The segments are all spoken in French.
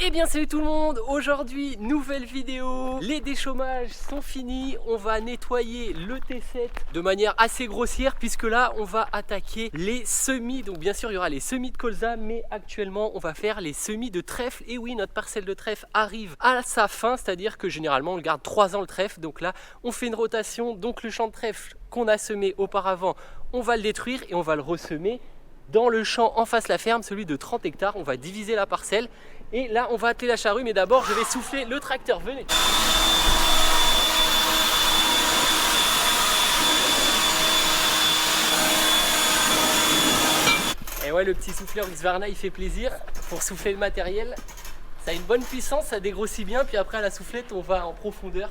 Eh bien salut tout le monde, aujourd'hui nouvelle vidéo, les déchômages sont finis, on va nettoyer le T7 de manière assez grossière puisque là on va attaquer les semis. Donc bien sûr il y aura les semis de colza, mais actuellement on va faire les semis de trèfle. Et oui, notre parcelle de trèfle arrive à sa fin, c'est-à-dire que généralement on le garde 3 ans le trèfle. Donc là on fait une rotation, donc le champ de trèfle qu'on a semé auparavant, on va le détruire et on va le ressemer dans le champ en face de la ferme, celui de 30 hectares. On va diviser la parcelle et là on va atteler la charrue, mais d'abord je vais souffler le tracteur. Venez. Et ouais, le petit souffleur Husqvarna il fait plaisir pour souffler le matériel. Ça a une bonne puissance, ça dégrossit bien, puis après à la soufflette on va en profondeur.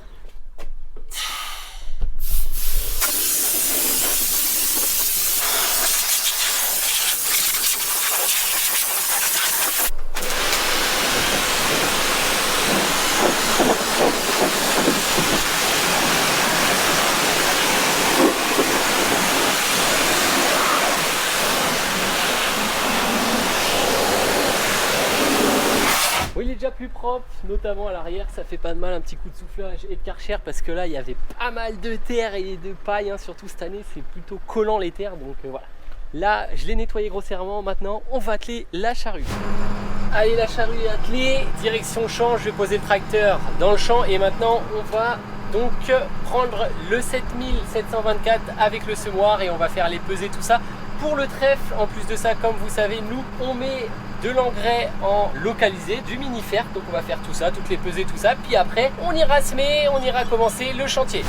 Oui, il est déjà plus propre, notamment à l'arrière, ça fait pas de mal, un petit coup de soufflage et de Karcher, parce que là il y avait pas mal de terre et de paille, hein, surtout cette année c'est plutôt collant les terres, donc voilà. Là je l'ai nettoyé grossièrement, maintenant on va atteler la charrue. Allez, la charrue est attelée, direction champ, je vais poser le tracteur dans le champ et maintenant on va donc prendre le 7724 avec le semoir et on va faire les pesées, tout ça. Pour le trèfle, en plus de ça, comme vous savez, nous on met de l'engrais en localisé, du mini-fer, donc on va faire tout ça, toutes les pesées, tout ça, puis après on ira semer, on ira commencer le chantier.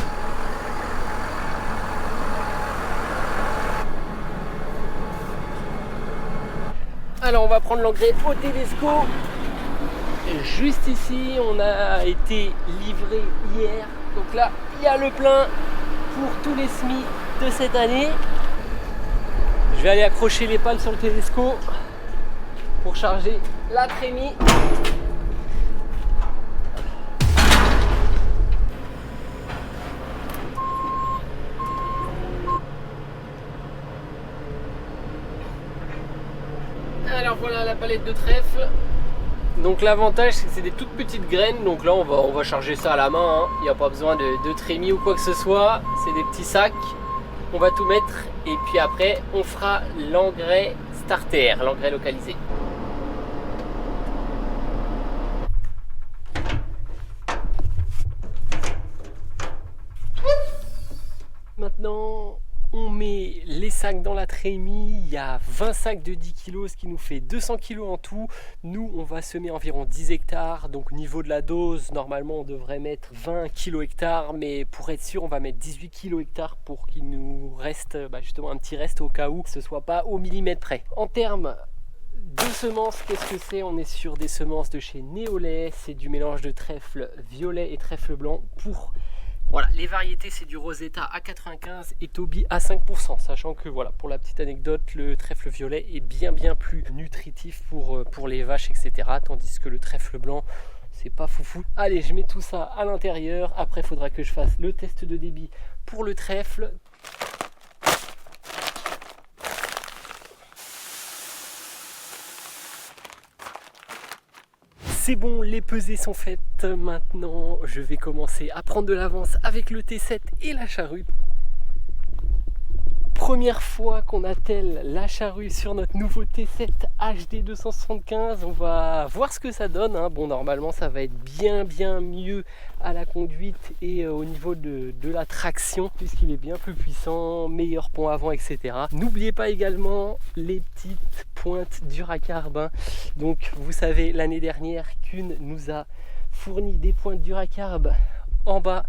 Alors on va prendre l'engrais au Tedesco. Juste ici, on a été livré hier, donc là il y a le plein pour tous les semis de cette année. Je vais aller accrocher les pales sur le Tedesco pour charger la trémie. Alors voilà la palette de trèfle. Donc l'avantage c'est que c'est des toutes petites graines, donc là on va charger ça à la main, hein. Il n'y a pas besoin de trémie ou quoi que ce soit, c'est des petits sacs. On va tout mettre et puis après on fera l'engrais starter, l'engrais localisé. Maintenant on met les sacs dans la trémie, il y a 20 sacs de 10 kg, ce qui nous fait 200 kg en tout. Nous on va semer environ 10 hectares, donc au niveau de la dose, normalement on devrait mettre 20 kg hectare, mais pour être sûr on va mettre 18 kg hectare pour qu'il nous reste justement un petit reste au cas où ce soit pas au millimètre près. En termes de semences, qu'est-ce que c'est? On est sur des semences de chez Néolait, c'est du mélange de trèfle violet et trèfle blanc pour... Voilà, les variétés c'est du Rosetta à 95 et Toby à 5%, sachant que voilà, pour la petite anecdote, le trèfle violet est bien plus nutritif pour les vaches, etc. Tandis que le trèfle blanc, c'est pas foufou. Allez, je mets tout ça à l'intérieur, après il faudra que je fasse le test de débit pour le trèfle. C'est bon, les pesées sont faites. Maintenant, je vais commencer à prendre de l'avance avec le T7 et la charrue. Première fois qu'on attelle la charrue sur notre nouveau T7 HD 275. On va voir ce que ça donne, hein. Bon, normalement, ça va être bien mieux à la conduite et au niveau de la traction, puisqu'il est bien plus puissant, meilleur pont avant, etc. N'oubliez pas également les petites pointes Duracarb, hein. Donc, vous savez, l'année dernière, Kuhn nous a fourni des pointes Duracarb en bas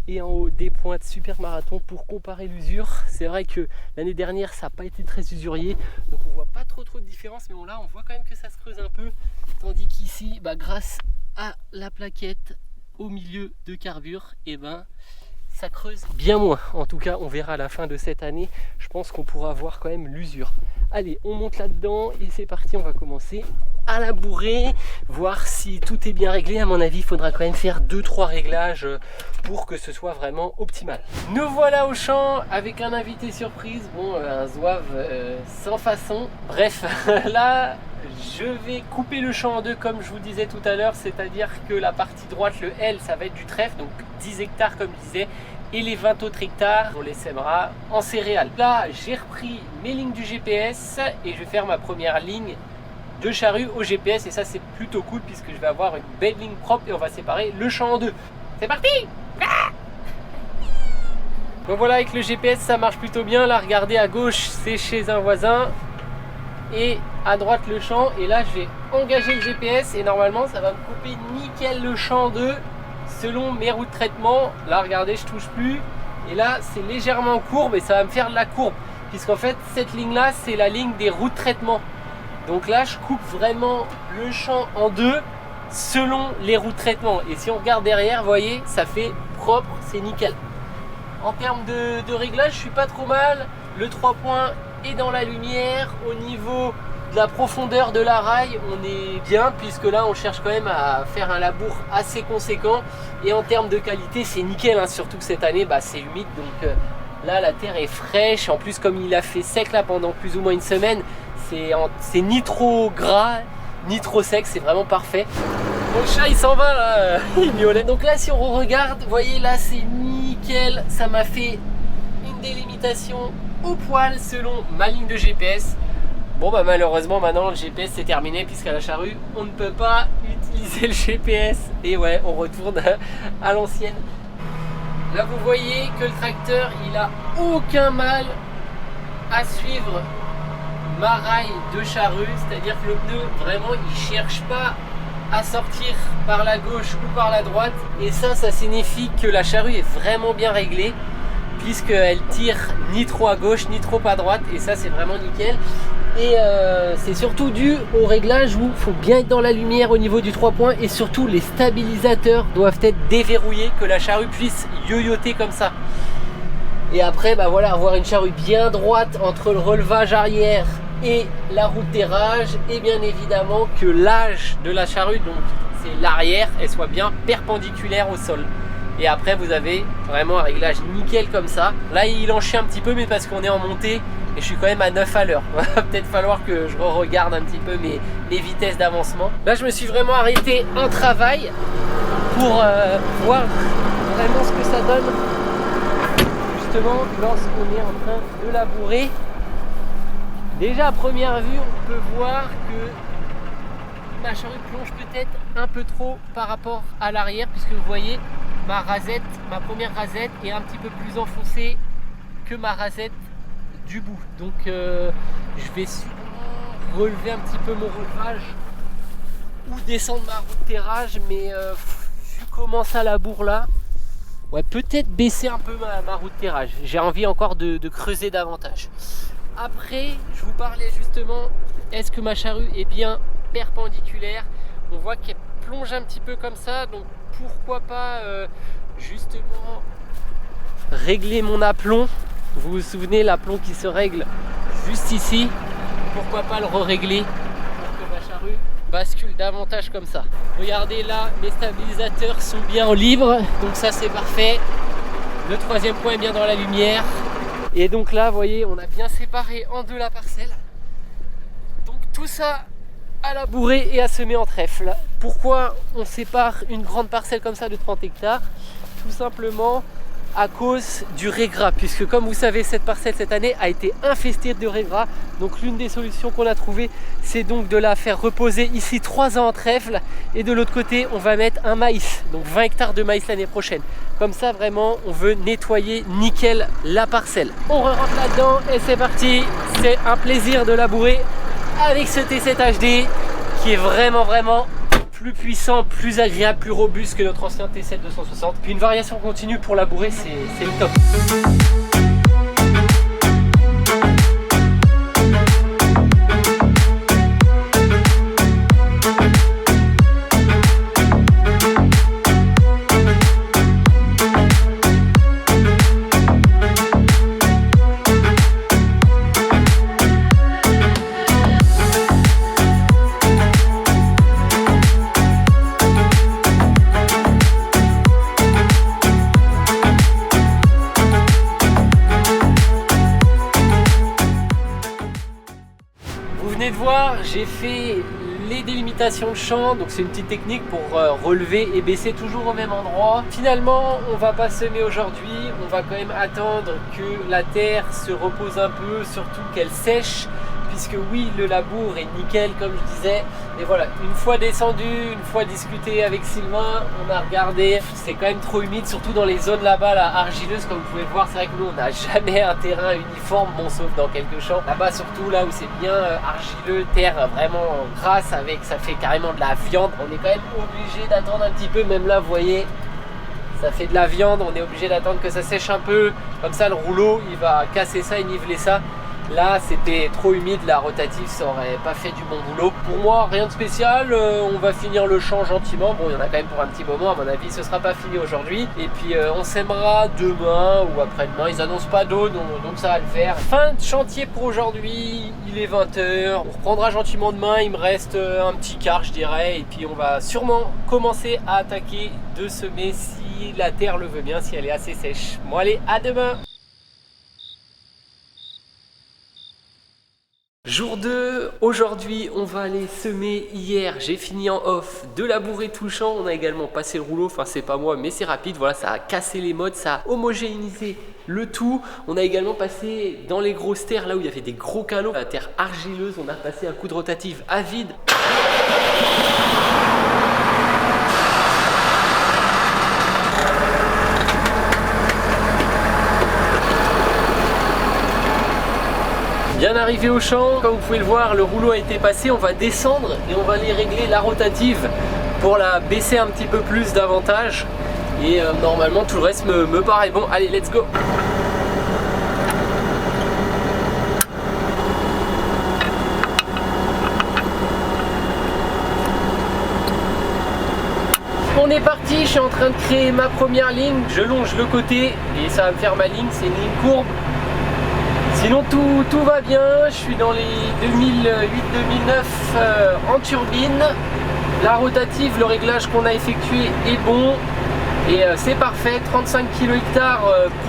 et en haut des pointes Super Marathon pour comparer l'usure. C'est vrai que l'année dernière ça n'a pas été très usurier, donc on voit pas trop de différence, mais bon, là on voit quand même que ça se creuse un peu, tandis qu'ici grâce à la plaquette au milieu de carbure, et ça creuse bien moins. En tout cas on verra à la fin de cette année, je pense qu'on pourra voir quand même l'usure. Allez, on monte là dedans et c'est parti, on va commencer à la bourrée, voir si tout est bien réglé. À mon avis, il faudra quand même faire 2-3 réglages pour que ce soit vraiment optimal. Nous voilà au champ avec un invité surprise, bon, un zouave sans façon. Bref, là, je vais couper le champ en deux comme je vous disais tout à l'heure, c'est-à-dire que la partie droite, le L, ça va être du trèfle, donc 10 hectares comme je disais, et les 20 autres hectares, on les sèmera en céréales. Là, j'ai repris mes lignes du GPS et je vais faire ma première ligne de charrue au GPS, et ça c'est plutôt cool puisque je vais avoir une belle ligne propre et on va séparer le champ en deux. C'est parti! Donc voilà, avec le GPS ça marche plutôt bien. Là, regardez, à gauche c'est chez un voisin et à droite le champ, et là je vais engager le GPS et normalement ça va me couper nickel le champ en deux selon mes routes de traitement. Là regardez, je touche plus, et là c'est légèrement courbe et ça va me faire de la courbe puisqu'en fait cette ligne là c'est la ligne des routes de traitement. Donc là je coupe vraiment le champ en deux selon les routes de traitement, et si on regarde derrière, vous voyez, ça fait propre, c'est nickel. En termes de réglage, je suis pas trop mal. Le 3 points est dans la lumière. Au niveau de la profondeur de la raille, on est bien puisque là on cherche quand même à faire un labour assez conséquent, et en termes de qualité c'est nickel, hein. Surtout que cette année c'est humide, donc là la terre est fraîche. En plus, comme il a fait sec là pendant plus ou moins une semaine, c'est ni trop gras ni trop sec, c'est vraiment parfait. Mon chat il s'en va là, il miaulait. Donc là si on regarde, vous voyez là c'est nickel, ça m'a fait une délimitation au poil selon ma ligne de GPS. Bon malheureusement maintenant le GPS c'est terminé puisqu'à la charrue on ne peut pas utiliser le GPS, et ouais, on retourne à l'ancienne. Là vous voyez que le tracteur il a aucun mal à suivre ma raille de charrue, c'est-à-dire que le pneu vraiment il cherche pas à sortir par la gauche ou par la droite, et ça signifie que la charrue est vraiment bien réglée puisqu'elle tire ni trop à gauche ni trop à droite, et ça c'est vraiment nickel. Et c'est surtout dû au réglage où il faut bien être dans la lumière au niveau du 3 points, et surtout les stabilisateurs doivent être déverrouillés, que la charrue puisse yoyoter comme ça. Et après voilà, avoir une charrue bien droite entre le relevage arrière et la roue de terrage, et bien évidemment que l'âge de la charrue, donc c'est l'arrière, elle soit bien perpendiculaire au sol. Et après vous avez vraiment un réglage nickel comme ça. Là il en chie un petit peu, mais parce qu'on est en montée et je suis quand même à 9 à l'heure. Va peut-être falloir que je regarde un petit peu mes vitesses d'avancement. Là je me suis vraiment arrêté en travail pour voir vraiment ce que ça donne justement lorsqu'on est en train de labourer. Déjà à première vue on peut voir que ma charrue plonge peut-être un peu trop par rapport à l'arrière, puisque vous voyez ma première rasette est un petit peu plus enfoncée que ma rasette du bout. Donc je vais sûrement relever un petit peu mon relevage ou descendre ma roue de terrage, mais vu comment ça laboure là, ouais, peut-être baisser un peu ma roue de terrage. J'ai envie encore de creuser davantage. Après, je vous parlais justement, est-ce que ma charrue est bien perpendiculaire? On voit qu'elle plonge un petit peu comme ça, donc pourquoi pas justement régler mon aplomb. Vous vous souvenez, l'aplomb qui se règle juste ici, pourquoi pas le régler pour que ma charrue bascule davantage comme ça. Regardez là, mes stabilisateurs sont bien en libre, donc ça c'est parfait. Le 3e point est bien dans la lumière. Et donc là, vous voyez, on a bien séparé en deux la parcelle. Donc tout ça à labourer et à semer en trèfle. Pourquoi on sépare une grande parcelle comme ça de 30 hectares? Tout simplement à cause du régras, puisque comme vous savez, cette parcelle cette année a été infestée de régras. Donc l'une des solutions qu'on a trouvées, c'est donc de la faire reposer ici 3 ans en trèfle, et de l'autre côté on va mettre un maïs, donc 20 hectares de maïs l'année prochaine. Comme ça vraiment on veut nettoyer nickel la parcelle. On rentre là-dedans et c'est parti. C'est un plaisir de labourer avec ce T7 HD qui est vraiment plus puissant, plus agréable, plus robuste que notre ancien T7 260. Puis une variation continue pour labourer, c'est le top. j'ai fait les délimitations de champ, donc c'est une petite technique pour relever et baisser toujours au même endroit. Finalement, on va pas semer aujourd'hui, on va quand même attendre que la terre se repose un peu, surtout qu'elle sèche, puisque oui, le labour est nickel comme je disais. Et voilà, une fois descendu, une fois discuté avec Sylvain, on a regardé, c'est quand même trop humide, surtout dans les zones là-bas, là, argileuses, comme vous pouvez le voir. C'est vrai que nous, on n'a jamais un terrain uniforme, bon, sauf dans quelques champs. Là-bas, surtout là où c'est bien argileux, terre vraiment grasse, avec, ça fait carrément de la viande. On est quand même obligé d'attendre un petit peu, même là, vous voyez, ça fait de la viande, on est obligé d'attendre que ça sèche un peu. Comme ça, le rouleau, il va casser ça et niveler ça. Là, c'était trop humide, la rotative, ça aurait pas fait du bon boulot. Pour moi, rien de spécial, on va finir le champ gentiment. Bon, il y en a quand même pour un petit moment, à mon avis, ce sera pas fini aujourd'hui. Et puis, on sèmera demain ou après-demain. Ils annoncent pas d'eau, donc ça va le faire. Fin de chantier pour aujourd'hui, il est 20 h. On reprendra gentiment demain, il me reste un petit quart, je dirais. Et puis, on va sûrement commencer à attaquer de semer si la terre le veut bien, si elle est assez sèche. Bon, allez, à demain! Jour 2, aujourd'hui on va aller semer. Hier j'ai fini en off de labourer tout le champ, on a également passé le rouleau, enfin c'est pas moi mais c'est rapide, voilà, ça a cassé les modes, ça a homogénéisé le tout. On a également passé dans les grosses terres, là où il y avait des gros canaux, la terre argileuse, on a passé un coup de rotative à vide. Bien arrivé au champ, comme vous pouvez le voir, le rouleau a été passé, on va descendre et on va aller régler la rotative pour la baisser un petit peu plus davantage. Et normalement tout le reste me paraît bon. Allez, let's go! On est parti, je suis en train de créer ma première ligne, je longe le côté et ça va me faire ma ligne, c'est une ligne courbe. Sinon tout va bien, je suis dans les 2008-2009 en turbine. La rotative, le réglage qu'on a effectué est bon et c'est parfait. 35 kg/h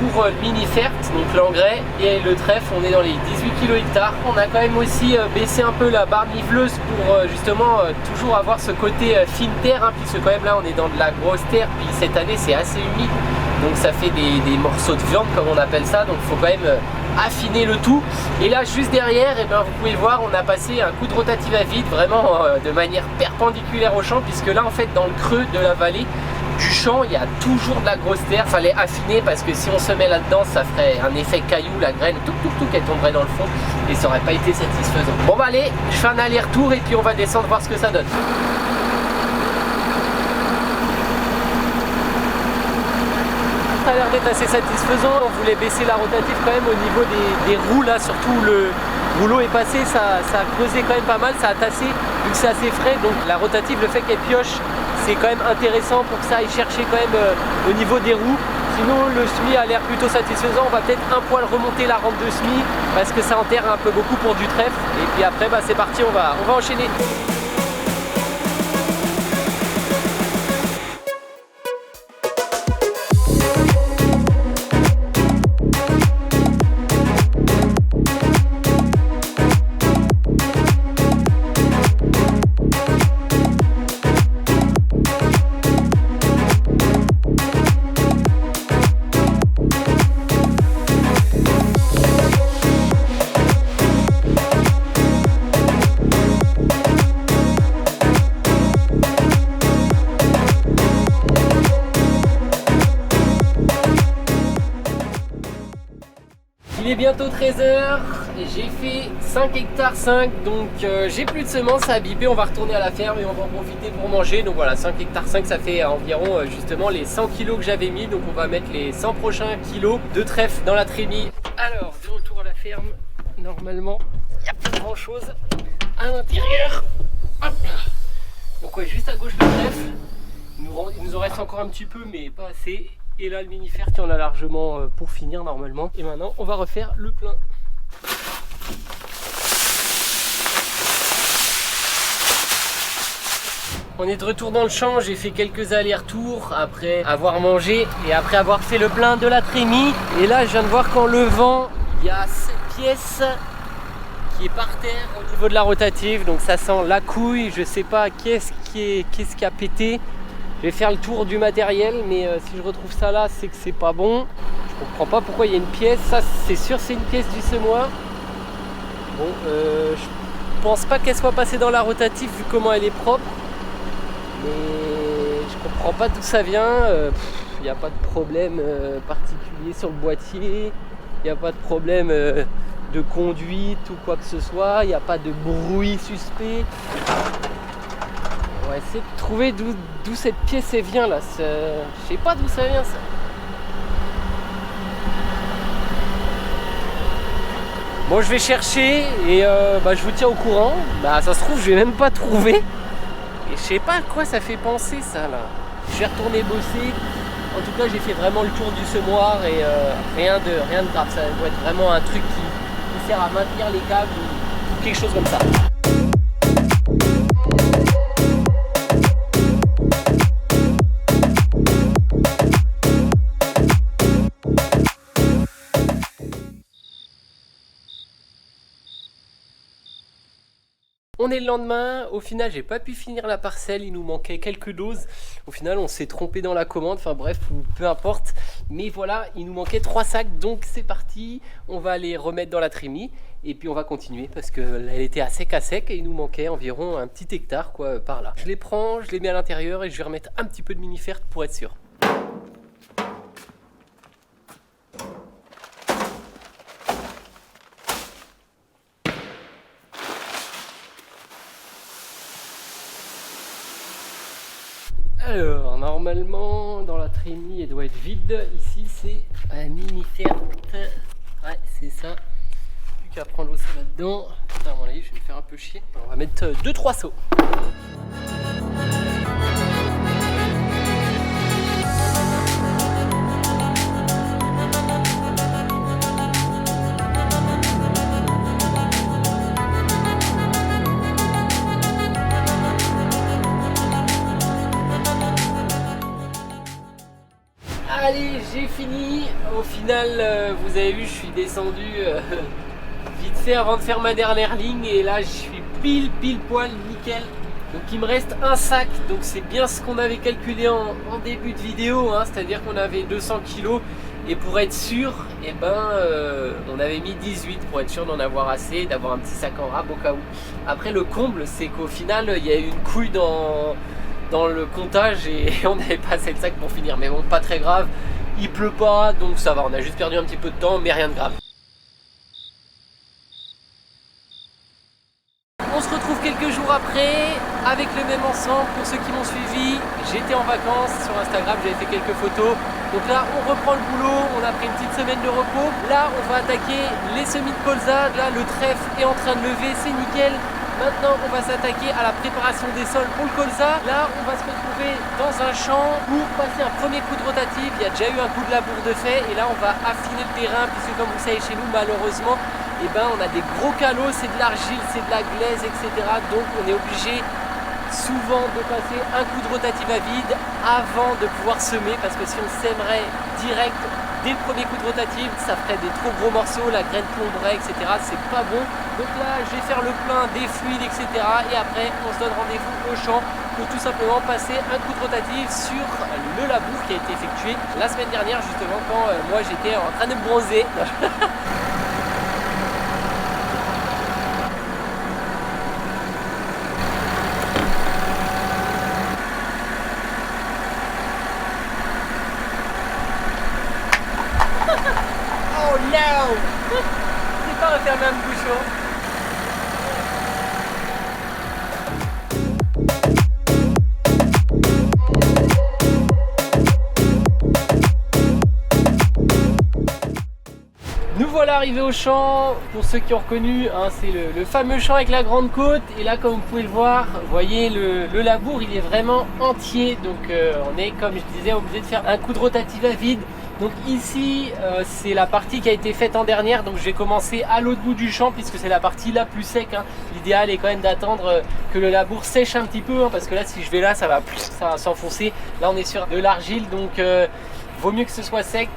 pour le mini-fert, donc l'engrais, et le trèfle, on est dans les 18 kg/h. On a quand même aussi baissé un peu la barre niveleuse pour justement toujours avoir ce côté fine terre, hein, puisque quand même là on est dans de la grosse terre, puis cette année c'est assez humide. Donc ça fait des morceaux de viande comme on appelle ça, donc il faut quand même affiner le tout. Et là juste derrière, et ben, vous pouvez le voir, on a passé un coup de rotative à vide vraiment de manière perpendiculaire au champ, puisque là en fait dans le creux de la vallée du champ il y a toujours de la grosse terre. Il fallait affiner parce que si on se met là-dedans ça ferait un effet caillou, la graine tout elle tomberait dans le fond et ça aurait pas été satisfaisant. Bon bah allez, je fais un aller-retour et puis on va descendre voir ce que ça donne. Ça a l'air d'être assez satisfaisant. On voulait baisser la rotative quand même au niveau des roues là, surtout le rouleau est passé, ça a creusé quand même pas mal, ça a tassé vu que c'est assez frais, donc la rotative, le fait qu'elle pioche, c'est quand même intéressant pour que ça aille chercher quand même au niveau des roues. Sinon le semis a l'air plutôt satisfaisant, on va peut-être un poil remonter la rampe de semis parce que ça enterre un peu beaucoup pour du trèfle, et puis après bah, c'est parti, on va enchaîner. Il est bientôt 13 h et j'ai fait 5 hectares 5, donc j'ai plus de semences à biper. On va retourner à la ferme et on va en profiter pour manger. Donc voilà, 5 hectares 5, ça fait environ justement les 100 kilos que j'avais mis. Donc on va mettre les 100 prochains kilos de trèfle dans la trémie. Alors, de retour à la ferme, normalement il n'y a pas grand chose à l'intérieur. Donc ouais, juste à gauche le trèfle. Il nous en reste encore un petit peu mais pas assez. Et là le mini-fer qui en a largement pour finir normalement. Et maintenant on va refaire le plein. On est de retour dans le champ, j'ai fait quelques allers-retours après avoir mangé et après avoir fait le plein de la trémie. Et là je viens de voir qu'en levant, il y a cette pièce qui est par terre. terre au niveau de la rotative, donc ça sent la couille. Je sais pas qu'est-ce qui a pété. Je vais faire le tour du matériel, mais si je retrouve ça là, c'est que c'est pas bon. Je comprends pas pourquoi il y a une pièce. Ça, c'est sûr, c'est une pièce du semoir. Bon, je pense pas qu'elle soit passée dans la rotative vu comment elle est propre. Mais je comprends pas d'où ça vient. Il n'y a pas de problème particulier sur le boîtier. Il n'y a pas de problème de conduite ou quoi que ce soit. Il n'y a pas de bruit suspect. On va essayer de trouver d'où cette pièce elle vient là. Je sais pas d'où ça vient ça. Bon, je vais chercher et je vous tiens au courant. Bah, ça se trouve, je vais même pas trouver. Et je sais pas à quoi ça fait penser ça là. Je vais retourner bosser. En tout cas, j'ai fait vraiment le tour du semoir et rien de grave. Ça doit être vraiment un truc qui sert à maintenir les câbles ou quelque chose comme ça. On est le lendemain, au final j'ai pas pu finir la parcelle, il nous manquait quelques doses. Au final on s'est trompé dans la commande, enfin bref, peu importe. Mais voilà, il nous manquait 3 sacs, donc c'est parti. On va les remettre dans la trémie et puis on va continuer parce qu'elle était à sec et il nous manquait environ un petit hectare quoi par là. Je les prends, je les mets à l'intérieur et je vais remettre un petit peu de mini-fert pour être sûr. Alors, normalement, dans la trémie, elle doit être vide. Ici, c'est un mini-fert. Ouais, c'est ça. Plus qu'à prendre l'eau là-dedans. Putain, à mon avis, je vais me faire un peu chier. On va mettre 2-3 seaux. Allez, j'ai fini. Au final, vous avez vu, je suis descendu vite fait avant de faire ma dernière ligne. Et là, je suis pile poil, nickel. Donc il me reste un sac. Donc c'est bien ce qu'on avait calculé en début de vidéo. Hein, c'est-à-dire qu'on avait 200 kg. Et pour être sûr, on avait mis 18 pour être sûr d'en avoir assez, d'avoir un petit sac en rab au cas où. Après, le comble, c'est qu'au final, il y a eu une couille dans le comptage et on n'avait pas assez de sacs pour finir, mais bon, pas très grave, il pleut pas donc ça va, on a juste perdu un petit peu de temps mais rien de grave. On se retrouve quelques jours après avec le même ensemble. Pour ceux qui m'ont suivi, j'étais en vacances sur Instagram, j'avais fait quelques photos. Donc là on reprend le boulot, on a pris une petite semaine de repos. Là on va attaquer les semis de colza. Là le trèfle est en train de lever, c'est nickel. Maintenant, on va s'attaquer à la préparation des sols pour le colza. Là, on va se retrouver dans un champ pour passer un premier coup de rotative. Il y a déjà eu un coup de labour de fait et là, on va affiner le terrain puisque comme vous savez chez nous, malheureusement, on a des gros calots, c'est de l'argile, c'est de la glaise, etc. Donc, on est obligé souvent de passer un coup de rotative à vide avant de pouvoir semer parce que si on sèmerait direct dès le premier coup de rotative, ça ferait des trop gros morceaux, la graine plomberait, etc. C'est pas bon. Donc là, je vais faire le plein des fluides, etc. Et après, on se donne rendez-vous au champ pour tout simplement passer un coup de rotative sur le labour qui a été effectué la semaine dernière, justement, quand moi j'étais en train de me bronzer. Oh no! C'est pas refermer un bouchon. Nous voilà arrivés au champ. Pour ceux qui ont reconnu, hein, c'est le fameux champ avec la grande côte. Et là, comme vous pouvez le voir, vous voyez le labour, il est vraiment entier. Donc on est, comme je disais, obligé de faire un coup de rotative à vide. Donc ici, c'est la partie qui a été faite en dernière. Donc je vais commencer à l'autre bout du champ puisque c'est la partie la plus sec. Hein. L'idéal est quand même d'attendre que le labour sèche un petit peu. Hein, parce que là, si je vais là, ça va s'enfoncer. Là, on est sur de l'argile. Donc vaut mieux que ce soit sec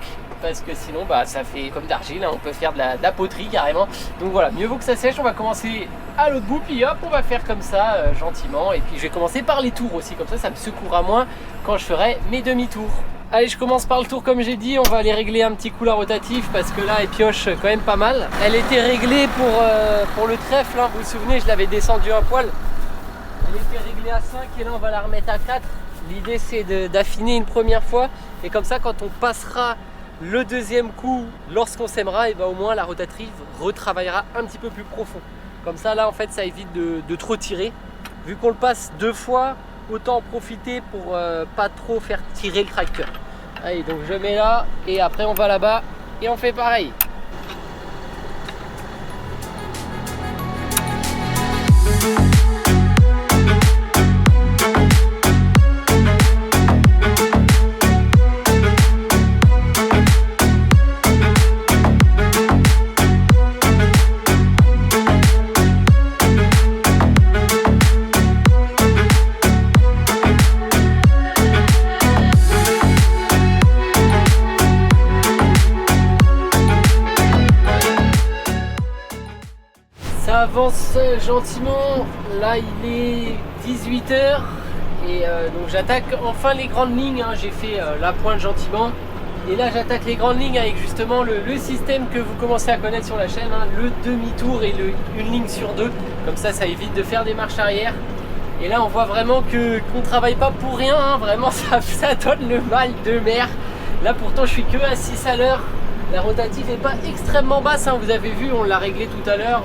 parce que sinon bah, ça fait comme d'argile, hein, on peut faire de la poterie carrément. Donc voilà, mieux vaut que ça sèche, on va commencer à l'autre bout, puis hop, on va faire comme ça gentiment. Et puis je vais commencer par les tours aussi, comme ça me secouera moins quand je ferai mes demi-tours. Allez, je commence par le tour comme j'ai dit, on va aller régler un petit coup la rotative parce que là elle pioche quand même pas mal. Elle était réglée pour le trèfle, hein, vous vous souvenez, je l'avais descendu un poil. Elle était réglée à 5 et là on va la remettre à 4. L'idée c'est d'affiner une première fois et comme ça quand on passera le deuxième coup lorsqu'on sèmera, et ben au moins la rotative retravaillera un petit peu plus profond. Comme ça là en fait ça évite de trop tirer. Vu qu'on le passe 2 fois, autant en profiter pour pas trop faire tirer le tracteur. Allez, donc je mets là et après on va là-bas et on fait pareil. Ça avance gentiment, là il est 18 h et donc j'attaque enfin les grandes lignes, hein. J'ai fait la pointe gentiment et là j'attaque les grandes lignes avec justement le système que vous commencez à connaître sur la chaîne, hein, le demi-tour et une ligne sur 2, comme ça évite de faire des marches arrière. Et là on voit vraiment qu'on travaille pas pour rien, hein. Vraiment ça donne le mal de mer. Là pourtant je suis que à 6 à l'heure. La rotative n'est pas extrêmement basse, hein. Vous avez vu, on l'a réglé tout à l'heure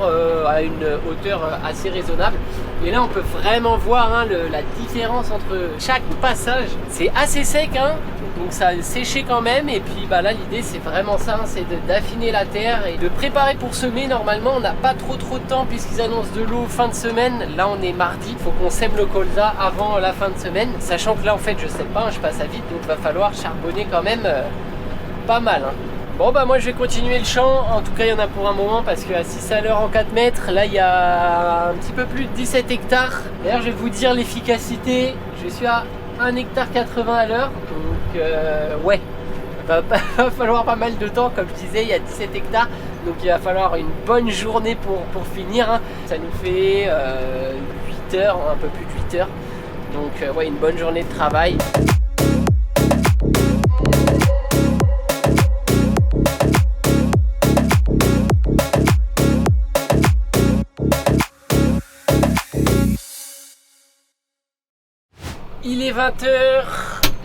à une hauteur assez raisonnable. Et là on peut vraiment voir, hein, la différence entre chaque passage. C'est assez sec, hein, donc ça a séché quand même. Et puis bah, là l'idée c'est vraiment ça, hein, c'est d'affiner la terre et de préparer pour semer. Normalement on n'a pas trop de temps puisqu'ils annoncent de l'eau fin de semaine. Là on est mardi, il faut qu'on sème le colza avant la fin de semaine. Sachant que là en fait je sais pas, hein, je passe à vite, donc il va falloir charbonner quand même pas mal, hein. Bon bah moi je vais continuer le champ, en tout cas il y en a pour un moment parce qu'à 6 à l'heure en 4 mètres, là il y a un petit peu plus de 17 hectares. D'ailleurs je vais vous dire l'efficacité, je suis à 1,80 hectare à l'heure, donc ouais, va falloir pas mal de temps, comme je disais il y a 17 hectares, donc il va falloir une bonne journée pour finir, hein. Ça nous fait 8 heures, un peu plus de 8 heures, donc ouais, une bonne journée de travail. Il est 20 h,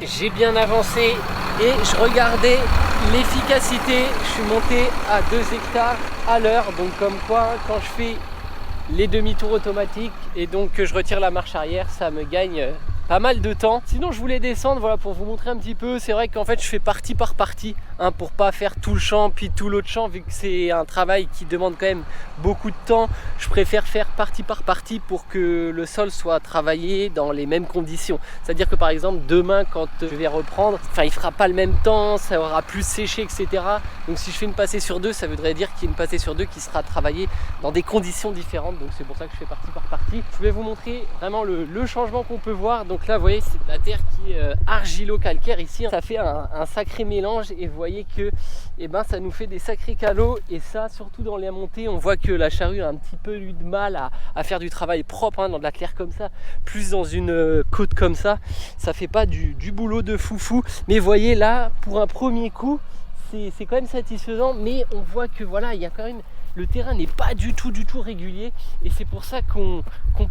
j'ai bien avancé et je regardais l'efficacité. Je suis monté à 2 hectares à l'heure, donc comme quoi quand je fais les demi-tours automatiques et donc que je retire la marche arrière, ça me gagne pas mal de temps. Sinon je voulais descendre, voilà, pour vous montrer un petit peu. C'est vrai qu'en fait je fais partie par partie, hein, pour pas faire tout le champ puis tout l'autre champ, vu que c'est un travail qui demande quand même beaucoup de temps. Je préfère faire partie par partie pour que le sol soit travaillé dans les mêmes conditions. C'est à dire que par exemple demain quand je vais reprendre, enfin il fera pas le même temps, ça aura plus séché, etc. Donc si je fais une passée sur 2, ça voudrait dire qu'il y a une passée sur 2 qui sera travaillée dans des conditions différentes. Donc c'est pour ça que je fais partie par partie. Je vais vous montrer vraiment le changement qu'on peut voir. Donc là vous voyez c'est de la terre qui est argilo-calcaire ici, ça fait un sacré mélange et vous voyez que ça nous fait des sacrés calots. Et ça surtout dans les montées, on voit que la charrue a un petit peu eu de mal à faire du travail propre, hein, dans de la terre comme ça, plus dans une côte comme ça fait pas du boulot de foufou. Mais vous voyez là pour un premier coup c'est quand même satisfaisant, mais on voit que voilà il y a quand même, le terrain n'est pas du tout régulier et c'est pour ça qu'on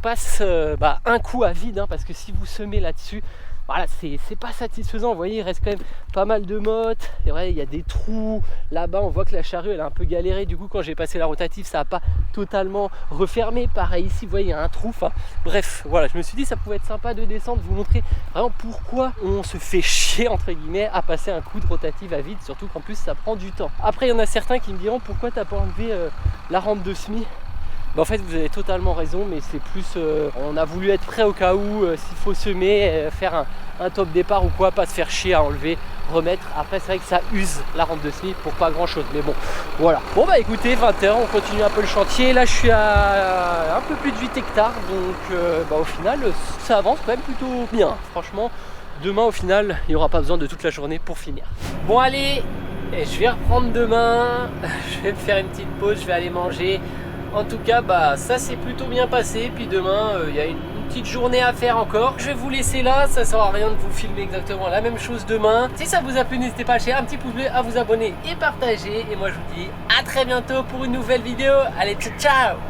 passe un coup à vide, hein, parce que si vous semez là-dessus, voilà, c'est pas satisfaisant. Vous voyez, il reste quand même pas mal de mottes. Et ouais, il y a des trous. Là-bas, on voit que la charrue, elle a un peu galéré. Du coup, quand j'ai passé la rotative, ça n'a pas totalement refermé. Pareil ici, vous voyez, il y a un trou. Enfin, bref, voilà, je me suis dit, ça pouvait être sympa de descendre, vous montrer vraiment pourquoi on se fait chier, entre guillemets, à passer un coup de rotative à vide. Surtout qu'en plus, ça prend du temps. Après, il y en a certains qui me diront, pourquoi t'as pas enlevé la rampe de semis? En fait vous avez totalement raison, mais c'est plus on a voulu être prêt au cas où s'il faut semer, faire un top départ ou quoi, pas se faire chier à enlever, remettre. Après c'est vrai que ça use la rampe de semis pour pas grand chose, mais bon voilà. Bon bah écoutez, 20 h, on continue un peu le chantier. Là je suis à un peu plus de 8 hectares, donc au final ça avance quand même plutôt bien. Franchement demain au final il n'y aura pas besoin de toute la journée pour finir. Bon allez, Et je vais reprendre demain. Je vais me faire une petite pause, je vais aller manger. En tout cas, bah ça s'est plutôt bien passé. Puis demain, il y a une petite journée à faire encore. Je vais vous laisser là, ça sert à rien de vous filmer exactement la même chose demain. Si ça vous a plu, n'hésitez pas à lâcher un petit pouce bleu, à vous abonner et partager. Et moi je vous dis à très bientôt pour une nouvelle vidéo. Allez, ciao ciao.